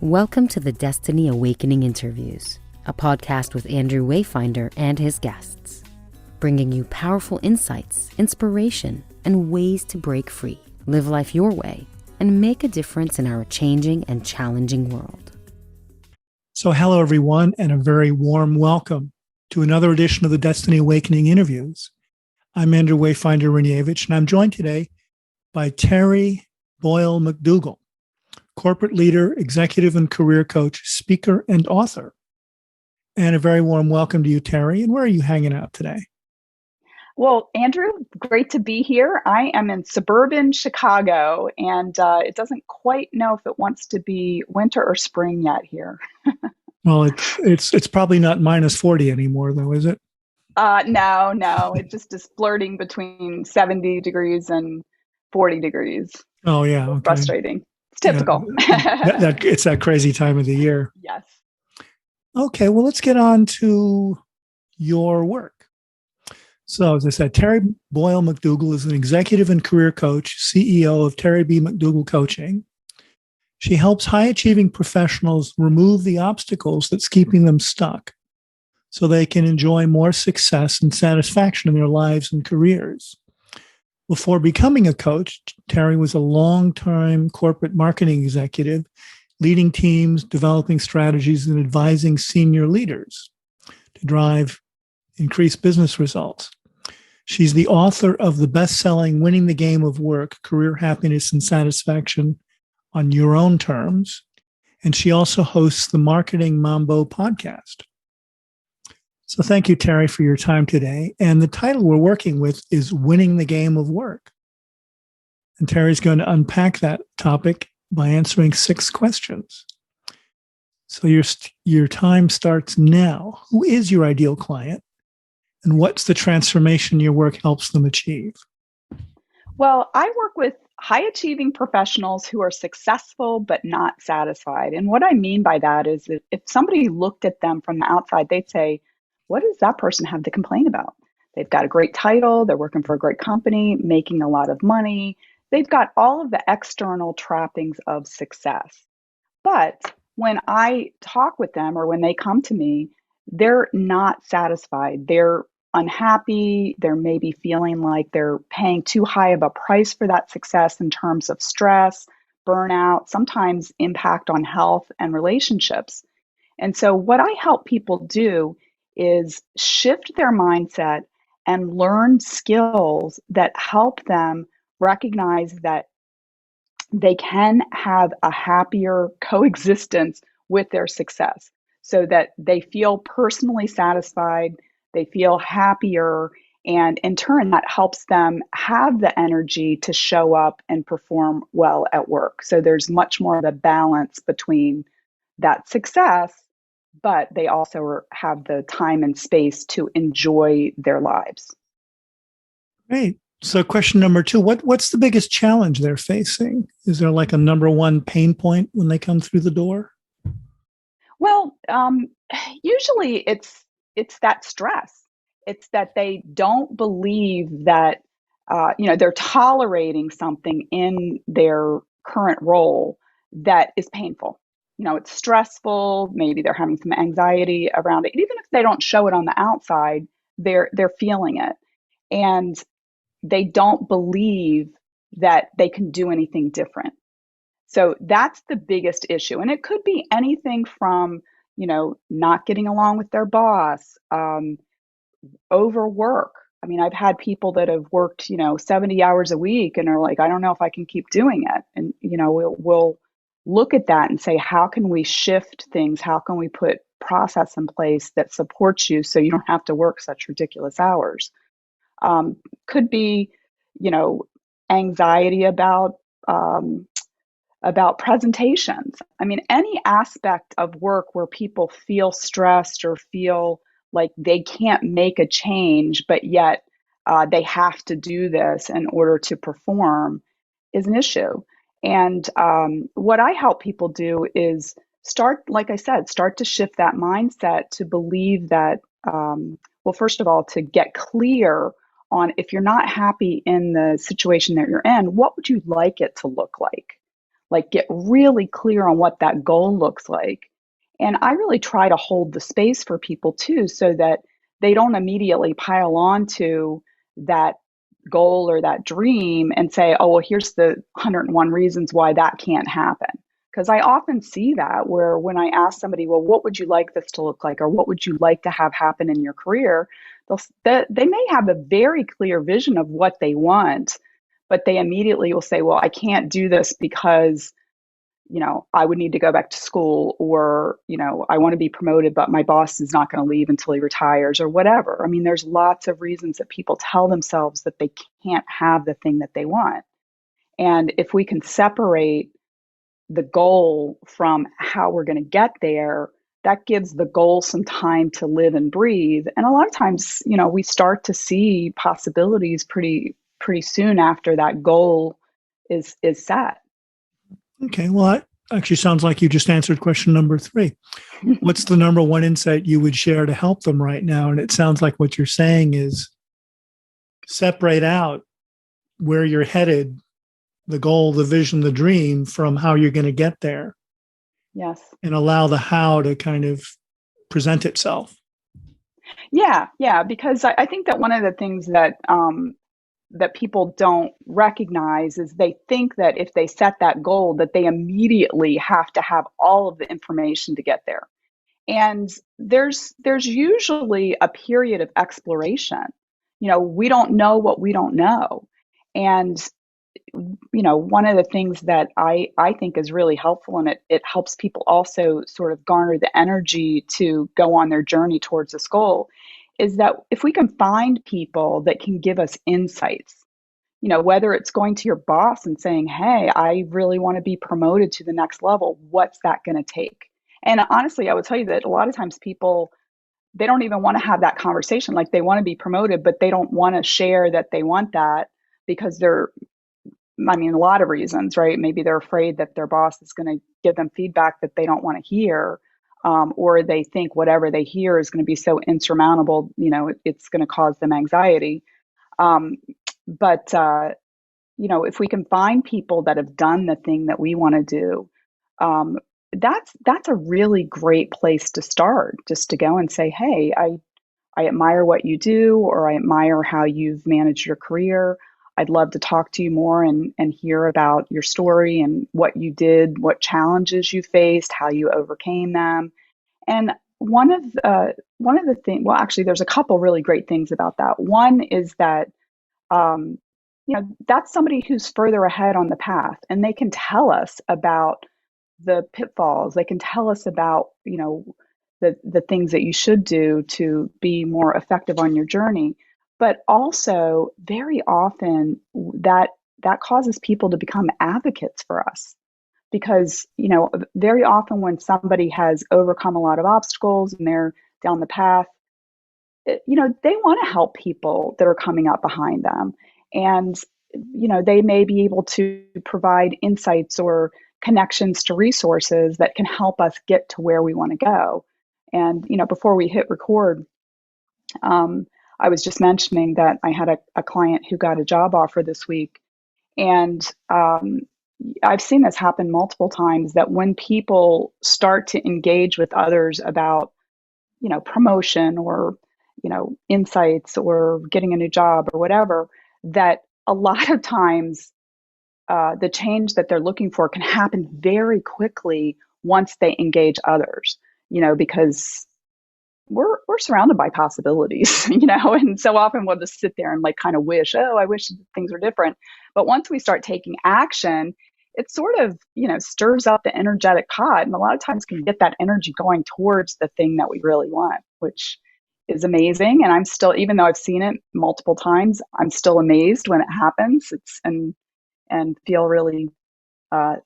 Welcome to the Destiny Awakening Interviews, a podcast with Andrew Wayfinder and his guests, bringing you powerful insights, inspiration, and ways to break free, live life your way, and make a difference in our changing and challenging world. So hello, everyone, and a very warm welcome to another edition of the Destiny Awakening Interviews. I'm Andrew Wayfinder Renievich, and I'm joined today by Tery McDougall, corporate leader, executive and career coach, speaker, and author. And a very warm welcome to you, Tery. And where are you hanging out today? Well, Andrew, great to be here. I am in suburban Chicago, and it doesn't quite know if it wants to be winter or spring yet here. Well, it's probably not minus 40 anymore, though, is it? No. It just is flirting between 70 degrees and 40 degrees. Oh, yeah. Okay. Frustrating. It's typical. Yeah, it's that crazy time of the year. Yes. Okay, well, let's get on to your work. So, as I said, Tery McDougall is an executive and career coach, CEO of Tery McDougall Coaching. She helps high-achieving professionals remove the obstacles that's keeping them stuck so they can enjoy more success and satisfaction in their lives and careers. Before becoming a coach, Tery was a long-time corporate marketing executive, leading teams, developing strategies, and advising senior leaders to drive increased business results. She's the author of the best-selling Winning the Game of Work, Career Happiness and Satisfaction on Your Own Terms, and she also hosts the Marketing Mambo podcast. So thank you, Tery, for your time today. And the title we're working with is Winning the Game of Work. And Tery's going to unpack that topic by answering 6 questions. So your time starts now. Who is your ideal client? And what's the transformation your work helps them achieve? Well, I work with high-achieving professionals who are successful but not satisfied. And what I mean by that is that if somebody looked at them from the outside, they'd say, what does that person have to complain about? They've got a great title, they're working for a great company, making a lot of money. They've got all of the external trappings of success. But when I talk with them or when they come to me, they're not satisfied. They're unhappy. They're maybe feeling like they're paying too high of a price for that success in terms of stress, burnout, sometimes impact on health and relationships. And so what I help people do is shift their mindset and learn skills that help them recognize that they can have a happier coexistence with their success so that they feel personally satisfied, they feel happier, and in turn, that helps them have the energy to show up and perform well at work. So there's much more of a balance between that success, but they also have the time and space to enjoy their lives. Great. So question number 2, what's the biggest challenge they're facing? Is there like a number one pain point when they come through the door? Well, usually it's that stress. It's that they don't believe that, they're tolerating something in their current role that is painful. It's stressful. Maybe they're having some anxiety around it. Even if they don't show it on the outside, they're feeling it. And they don't believe that they can do anything different. So that's the biggest issue. And it could be anything from, not getting along with their boss, overwork. I mean, I've had people that have worked, 70 hours a week and are like, I don't know if I can keep doing it. And, we'll look at that and say, how can we shift things? How can we put process in place that supports you so you don't have to work such ridiculous hours? Could be, anxiety about presentations. I mean, any aspect of work where people feel stressed or feel like they can't make a change, but yet they have to do this in order to perform is an issue. And what I help people do is start to shift that mindset to believe that, first of all, to get clear on if you're not happy in the situation that you're in, what would you like it to look like? like get really clear on what that goal looks like. And I really try to hold the space for people too, so that they don't immediately pile on to that goal or that dream and say, oh, well, here's the 101 reasons why that can't happen. Because I often see that where when I ask somebody, well, what would you like this to look like? Or what would you like to have happen in your career? They may have a very clear vision of what they want, but they immediately will say, well, I can't do this because I would need to go back to school, or, I want to be promoted, but my boss is not going to leave until he retires, or whatever. I mean, there's lots of reasons that people tell themselves that they can't have the thing that they want. And if we can separate the goal from how we're going to get there, that gives the goal some time to live and breathe. And a lot of times, we start to see possibilities pretty soon after that goal is set. Okay. Well, that actually sounds like you just answered question number 3. What's the number one insight you would share to help them right now? And it sounds like what you're saying is separate out where you're headed, the goal, the vision, the dream, from how you're going to get there. Yes. And allow the how to kind of present itself. Yeah. Because I think that one of the things that people don't recognize is they think that if they set that goal, that they immediately have to have all of the information to get there. And there's usually a period of exploration. We don't know what we don't know. And one of the things that I think is really helpful, and it helps people also sort of garner the energy to go on their journey towards this goal, is that if we can find people that can give us insights, whether it's going to your boss and saying, hey, I really want to be promoted to the next level, what's that going to take? And honestly, I would tell you that a lot of times people, they don't even want to have that conversation. Like, they want to be promoted, but they don't want to share that they want that because a lot of reasons, right? Maybe they're afraid that their boss is going to give them feedback that they don't want to hear. Or they think whatever they hear is going to be so insurmountable, it's going to cause them anxiety. But if we can find people that have done the thing that we want to do, that's a really great place to start, just to go and say, hey, I admire what you do, or I admire how you've managed your career. I'd love to talk to you more and hear about your story and what you did, what challenges you faced, how you overcame them. And one of the things, well, actually, there's a couple really great things about that. One is that, that's somebody who's further ahead on the path, and they can tell us about the pitfalls. They can tell us about, the things that you should do to be more effective on your journey. But also, very often that causes people to become advocates for us, because very often when somebody has overcome a lot of obstacles and they're down the path, they want to help people that are coming up behind them. And they may be able to provide insights or connections to resources that can help us get to where we want to go. And before we hit record, I was just mentioning that I had a client who got a job offer this week. And I've seen this happen multiple times, that when people start to engage with others about, promotion or, insights or getting a new job or whatever, that a lot of times the change that they're looking for can happen very quickly once they engage others, because we're surrounded by possibilities, and so often we'll just sit there and like kind of wish, oh, I wish things were different. But once we start taking action, it sort of, stirs up the energetic pot, and a lot of times can get that energy going towards the thing that we really want, which is amazing. And I'm still, even though I've seen it multiple times, I'm still amazed when it happens. And feel really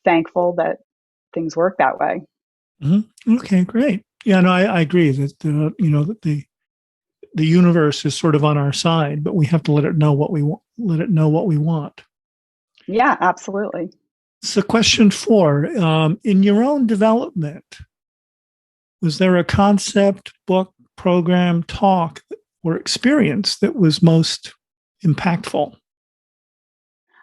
thankful that things work that way. Mm-hmm. Okay, great. Yeah, no, I agree that that the universe is sort of on our side, but we have to let it know what we want. Let it know what we want. Yeah, absolutely. So, question 4: in your own development, was there a concept, book, program, talk, or experience that was most impactful?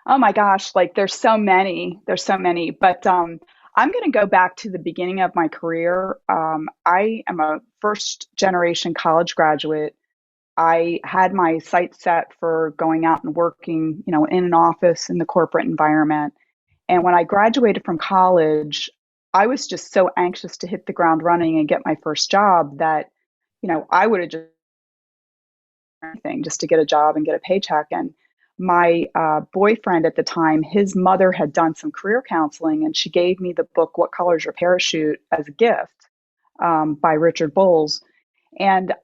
Oh my gosh, like there's so many. There's so many. But I'm going to go back to the beginning of my career. I am a first generation college graduate. I had my sights set for going out and working, in an office in the corporate environment. And when I graduated from college, I was just so anxious to hit the ground running and get my first job that, I would have just anything just to get a job and get a paycheck. And my boyfriend at the time, his mother had done some career counseling, and she gave me the book "What Color's Your Parachute" as a gift by Richard Bowles. And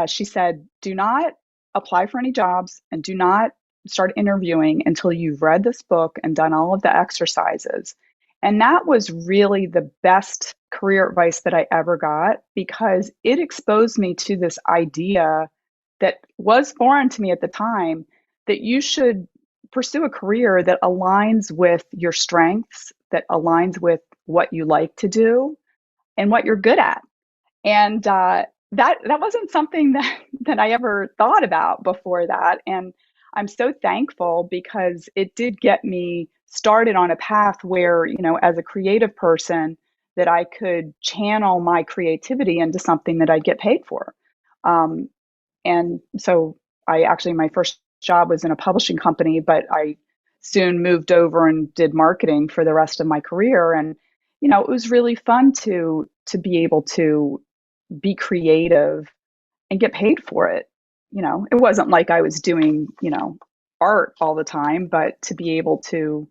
she said, do not apply for any jobs and do not start interviewing until you've read this book and done all of the exercises. And that was really the best career advice that I ever got, because it exposed me to this idea that was foreign to me at the time, that you should pursue a career that aligns with your strengths, that aligns with what you like to do and what you're good at. And that wasn't something that I ever thought about before that. And I'm so thankful, because it did get me started on a path where, as a creative person, that I could channel my creativity into something that I'd get paid for. Um, and so my first job was in a publishing company, but I soon moved over and did marketing for the rest of my career. And, it was really fun to be able to be creative and get paid for it. It wasn't like I was doing, art all the time, but to be able to,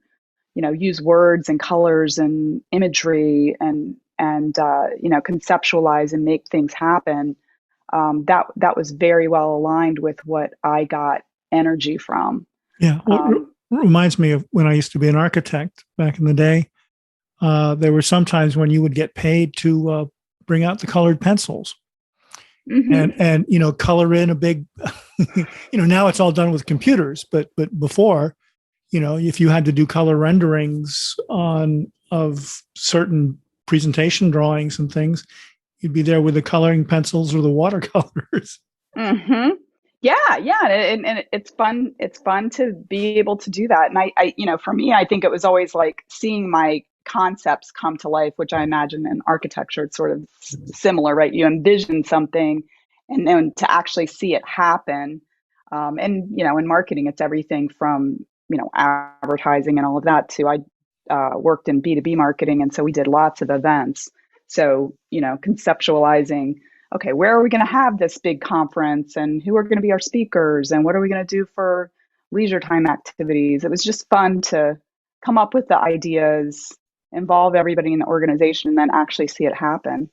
use words and colors and imagery and conceptualize and make things happen. That was very well aligned with what I got energy from. Yeah. Well, it reminds me of when I used to be an architect back in the day. There were some times when you would get paid to bring out the colored pencils and color in a big, now it's all done with computers, but before, if you had to do color renderings of certain presentation drawings and things, you'd be there with the coloring pencils or the watercolors. Mm-hmm. Yeah, and it's fun. It's fun to be able to do that. And for me, I think it was always like seeing my concepts come to life, which I imagine in architecture it's sort of similar, right? You envision something, and then to actually see it happen. And in marketing, it's everything from advertising and all of that to I worked in B2B marketing, and so we did lots of events. So conceptualizing, okay, where are we going to have this big conference, and who are going to be our speakers, and what are we going to do for leisure time activities? It was just fun to come up with the ideas, involve everybody in the organization, and then actually see it happen.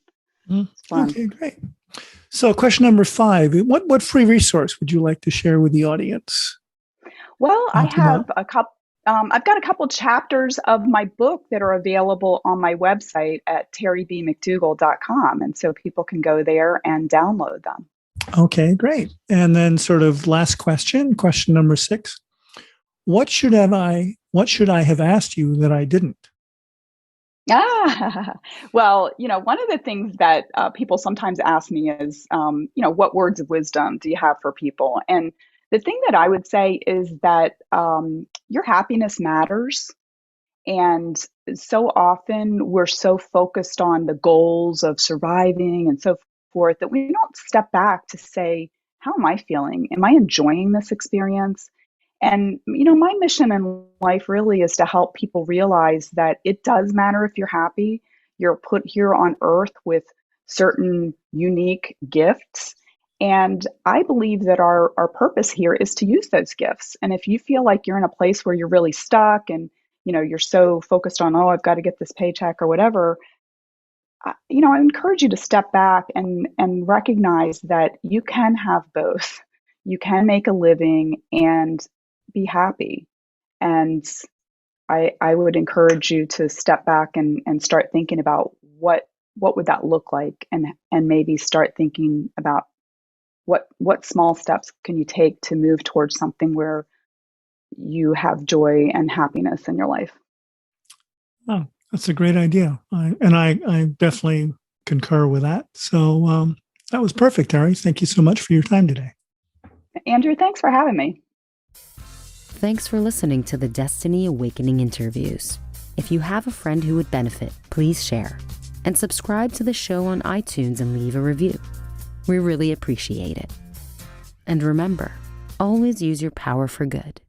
It's fun. Okay, great. So question number 5, what free resource would you like to share with the audience? Well, I have a couple. I've got a couple chapters of my book that are available on my website at terybmcdougall.com. And so people can go there and download them. Okay, great. And then sort of last question number 6. What should I have asked you that I didn't? Well, one of the things that people sometimes ask me is, what words of wisdom do you have for people? And the thing that I would say is that your happiness matters. And so often we're so focused on the goals of surviving and so forth that we don't step back to say, how am I feeling? Am I enjoying this experience? And, my mission in life really is to help people realize that it does matter if you're happy. You're put here on earth with certain unique gifts. And I believe that our purpose here is to use those gifts. And if you feel like you're in a place where you're really stuck and, you're so focused on, oh, I've got to get this paycheck or whatever, I encourage you to step back and recognize that you can have both. You can make a living and be happy. And I would encourage you to step back and start thinking about what would that look like, and maybe start thinking about what small steps can you take to move towards something where you have joy and happiness in your life. Oh, that's a great idea. I definitely concur with that. So that was perfect, Tery. Thank you so much for your time today. Andrew, thanks for having me. Thanks for listening to the Destiny Awakening interviews. If you have a friend who would benefit, please share and subscribe to the show on iTunes and leave a review. We really appreciate it. And remember, always use your power for good.